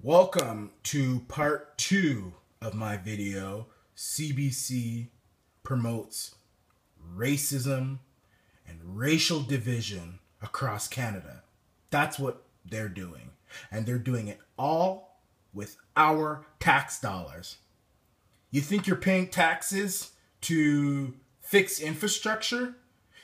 Welcome to part 2 of my video, CBC promotes racism and racial division across Canada. That's what they're doing. And they're doing it all with our tax dollars. You think you're paying taxes to fix infrastructure?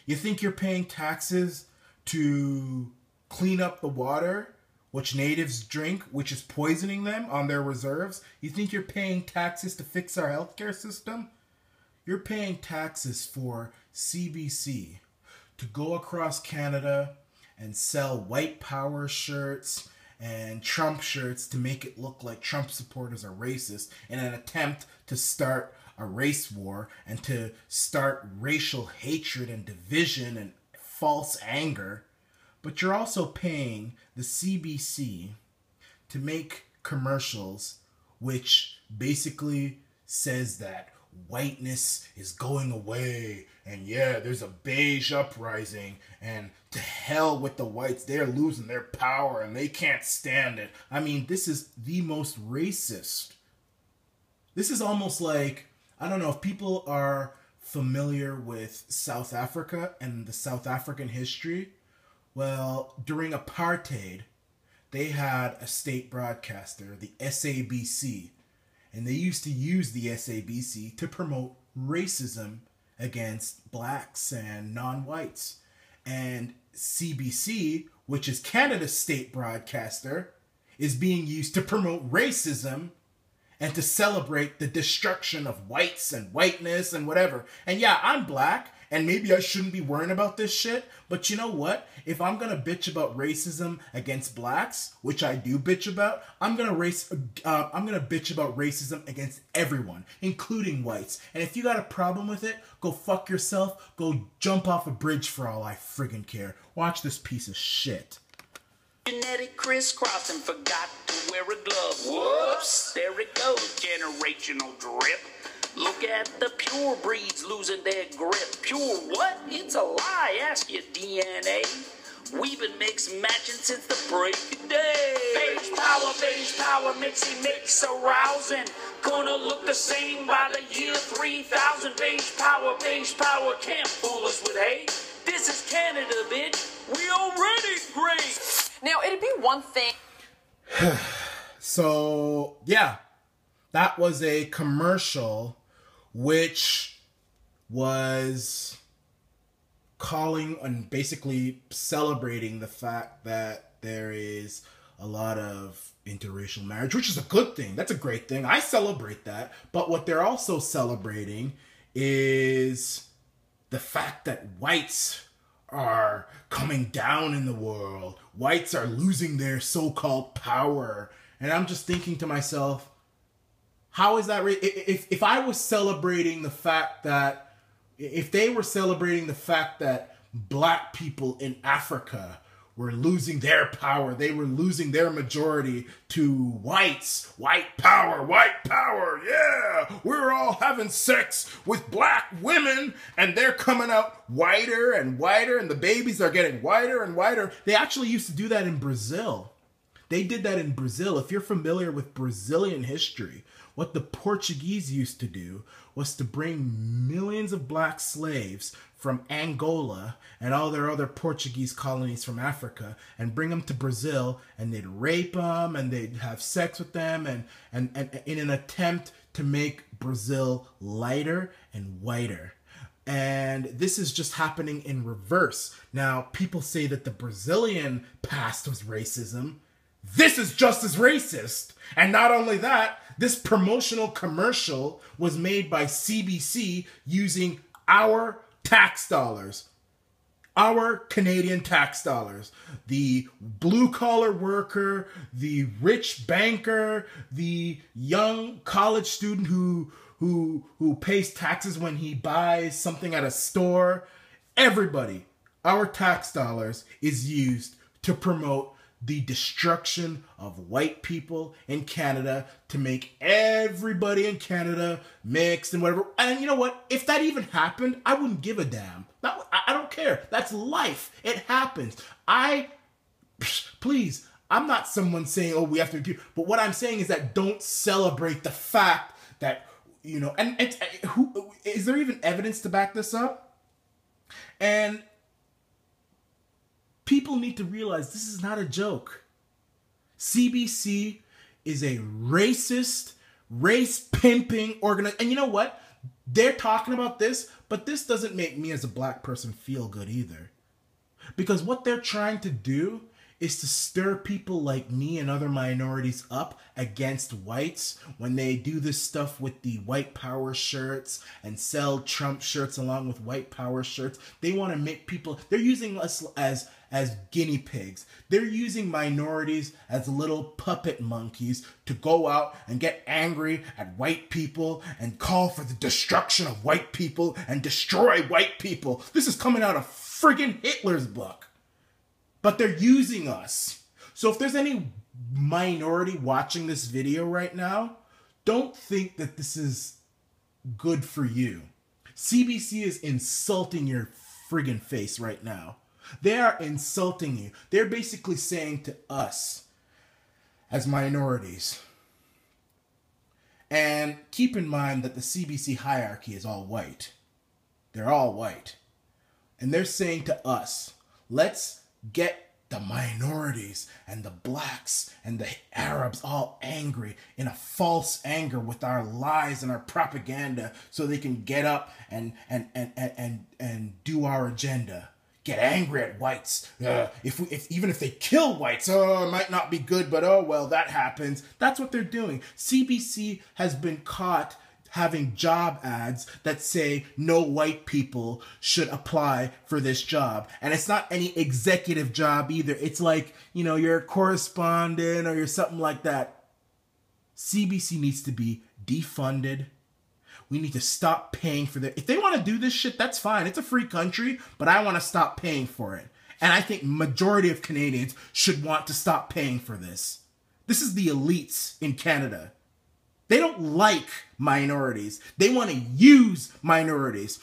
You think you're paying taxes to clean up the water which natives drink, which is poisoning them on their reserves? You think you're paying taxes to fix our healthcare system? You're paying taxes for CBC to go across Canada and sell white power shirts and Trump shirts to make it look like Trump supporters are racist in an attempt to start a race war and to start racial hatred and division and false anger. But you're also paying the CBC to make commercials which basically says that whiteness is going away and yeah, there's a beige uprising and to hell with the whites, they're losing their power and they can't stand it. I mean, this is the most racist. This is almost like, I don't know if people are familiar with South Africa and the South African history. Well, during apartheid, they had a state broadcaster, the SABC, and they used to use the SABC to promote racism against blacks and non-whites. And CBC, which is Canada's state broadcaster, is being used to promote racism and to celebrate the destruction of whites and whiteness and whatever. And yeah, I'm black, and maybe I shouldn't be worrying about this shit, but you know what? If I'm gonna bitch about racism against blacks, which I do bitch about, I'm gonna bitch about racism against everyone, including whites. And if you got a problem with it, go fuck yourself. Go jump off a bridge for all I friggin' care. Watch this piece of shit. Genetic crisscross and forgot to wear a glove. Whoops, there it goes, generational drip. Look at the pure breeds losing their grip. Pure what? It's a lie, ask your DNA. We've been mixed matching since the break of day. Beige power, mixy mix arousing. Gonna look the same by the year 3000. Beige power, can't fool us with hate. This is Canada, bitch. We already great. Now, it'd be one thing. So, yeah, that was a commercial which was calling and basically celebrating the fact that there is a lot of interracial marriage, which is a good thing. That's a great thing. I celebrate that. But what they're also celebrating is the fact that whites are coming down in the world. Whites are losing their so-called power. And I'm just thinking to myself, how is that? If I was celebrating the fact that, if they were celebrating the fact that black people in Africa were losing their power, they were losing their majority to whites, white power, yeah, we're all having sex with black women and they're coming out whiter and whiter and the babies are getting whiter and whiter. They actually used to do that in Brazil. They did that in Brazil. If you're familiar with Brazilian history, what the Portuguese used to do was to bring millions of black slaves from Angola and all their other Portuguese colonies from Africa and bring them to Brazil, and they'd rape them and they'd have sex with them and in an attempt to make Brazil lighter and whiter. And this is just happening in reverse. Now, people say that the Brazilian past was racism. This is just as racist. And not only that, this promotional commercial was made by CBC using our tax dollars. Our Canadian tax dollars. The blue-collar worker, the rich banker, the young college student who pays taxes when he buys something at a store. Everybody, our tax dollars is used to promote the destruction of white people in Canada, to make everybody in Canada mixed and whatever. And you know what? If that even happened, I wouldn't give a damn. I don't care. That's life. It happens. Please, I'm not someone saying, oh, we have to do, but what I'm saying is that don't celebrate the fact that, you know, and who is there even evidence to back this up? And people need to realize this is not a joke. CBC is a racist, race pimping organization. And you know what? They're talking about this, but this doesn't make me as a black person feel good either. Because what they're trying to do is to stir people like me and other minorities up against whites when they do this stuff with the white power shirts and sell Trump shirts along with white power shirts. They want to make people, they're using us as guinea pigs. They're using minorities as little puppet monkeys to go out and get angry at white people and call for the destruction of white people and destroy white people. This is coming out of friggin' Hitler's book. But they're using us. So if there's any minority watching this video right now, don't think that this is good for you. CBC is insulting your friggin' face right now. They are insulting you. They're basically saying to us as minorities, and keep in mind that the CBC hierarchy is all white. They're all white. And they're saying to us, let's get the minorities and the blacks and the Arabs all angry in a false anger with our lies and our propaganda so they can get up and do our agenda. Get angry at whites. Even if they kill whites, it might not be good, but oh well, that happens. That's what they're doing. CBC has been caught having job ads that say no white people should apply for this job. And it's not any executive job either. It's like, you know, you're a correspondent or you're something like that. CBC needs to be defunded. We need to stop paying for that. If they want to do this shit, that's fine. It's a free country, but I want to stop paying for it. And I think majority of Canadians should want to stop paying for this. This is the elites in Canada. They don't like minorities. They want to use minorities.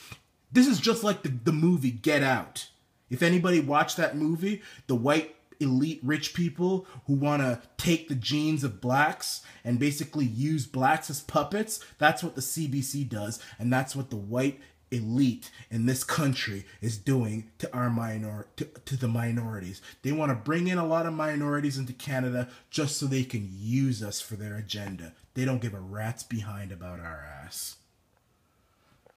This is just like the movie Get Out. If anybody watched that movie, the white elite rich people who want to take the genes of blacks and basically use blacks as puppets, that's what the CBC does, and that's what the white elite in this country is doing to our to the minorities. They want to bring in a lot of minorities into Canada just so they can use us for their agenda. They don't give a rat's behind about our ass.